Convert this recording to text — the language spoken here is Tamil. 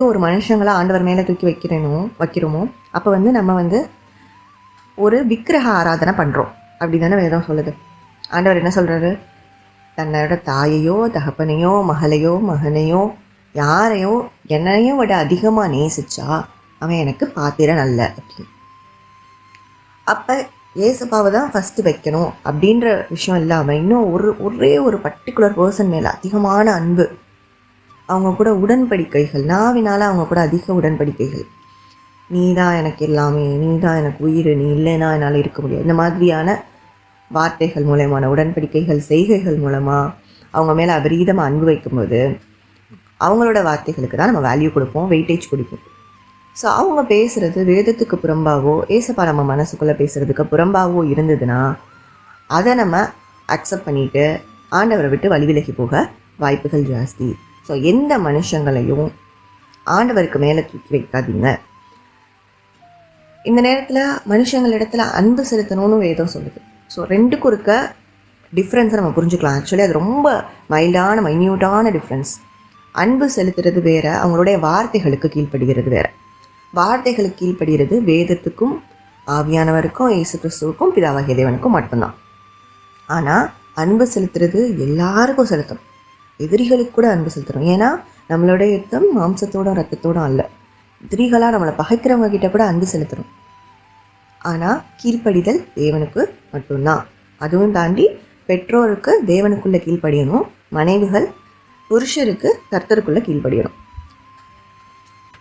ஒரு மனுஷங்களை ஆண்டவர் மேலே தூக்கி வைக்கிறோமோ அப்போ நம்ம ஒரு விக்கிரக ஆராதனை பண்ணுறோம் அப்படி தானே வேதம் சொல்லுது. ஆண்டவர் என்ன சொல்கிறாரு? தன்னோட தாயையோ தகப்பனையோ மகளையோ மகனையோ யாரையோ என்னையும் விட அதிகமாக நேசிச்சா அவன் எனக்கு பாத்திரன் அல்ல அப்படின்னு. அப்போ ஏசப்பாவை தான் ஃபஸ்ட்டு வைக்கணும் அப்படின்ற விஷயம் இல்லாமல் இன்னும் ஒரே ஒரு பர்டிகுலர் பர்சன் மேலே அதிகமான அன்பு, அவங்க கூட உடன்படிக்கைகள், நாவினால் அவங்க கூட அதிக உடன்படிக்கைகள், நீ தான் எனக்கு எல்லாமே, நீ தான் எனக்கு உயிர், நீ இல்லைன்னா என்னால் இருக்க முடியாது, இந்த மாதிரியான வார்த்தைகள் மூலமான உடன்படிக்கைகள், செய்கைகள் மூலமாக அவங்க மேலே அபரீதமாக அன்பு வைக்கும்போது அவங்களோட வார்த்தைகளுக்கு தான் நம்ம வேல்யூ கொடுப்போம், வெயிட்டேஜ் கொடுப்போம். ஸோ அவங்க பேசுகிறது வேதத்துக்கு புறம்பாகவோ ஏசப்பா நம்ம மனசுக்குள்ளே பேசுகிறதுக்கு புறம்பாகவோ இருந்ததுன்னா அதை நம்ம அக்செப்ட் பண்ணிவிட்டு ஆண்டவரை விட்டு வழி விலகி போக வாய்ப்புகள் ஜாஸ்தி. ஸோ எந்த மனுஷங்களையும் ஆண்டவருக்கு மேலே தூக்கி வைக்காதீங்க. இந்த நேரத்தில் மனுஷங்களிடத்தில் அன்பு செலுத்தணும்னு வேதம் சொல்லுது. ஸோ ரெண்டுக்கும் இருக்க டிஃப்ரென்ஸை நம்ம புரிஞ்சுக்கலாம். ஆக்சுவலி அது ரொம்ப மைன்யூட்டான டிஃப்ரென்ஸ். அன்பு செலுத்துறது வேறு, அவங்களுடைய வார்த்தைகளுக்கு கீழ்ப்படுகிறது வேறு. வார்த்தைகளுக்கு கீழ்ப்படுகிறது வேதத்துக்கும் ஆவியானவருக்கும் இயேசு கிறிஸ்துவுக்கும் பிதாவாகிய தேவனுக்கும் மட்டும்தான். ஆனால் அன்பு செலுத்துறது எல்லாருக்கும் செலுத்தணும். எதிரிகளுக்கு கூட அன்பு செலுத்தணும். ஏன்னா நம்மளுடைய யுத்தம் மாம்சத்தோடும் ரத்தத்தோடும் அல்ல. எதிரிகளாக நம்மளை பகைக்கிறவங்க கிட்ட கூட அன்பு செலுத்தணும். ஆனால் கீழ்ப்படிதல் தேவனுக்கு மட்டும்தான். அதுவும் தாண்டி பெற்றோருக்கு தேவனுக்குள்ளே கீழ்ப்படியணும், மனைவிகள் புருஷருக்கு கர்த்தருக்குள்ளே கீழ்ப்படியணும்.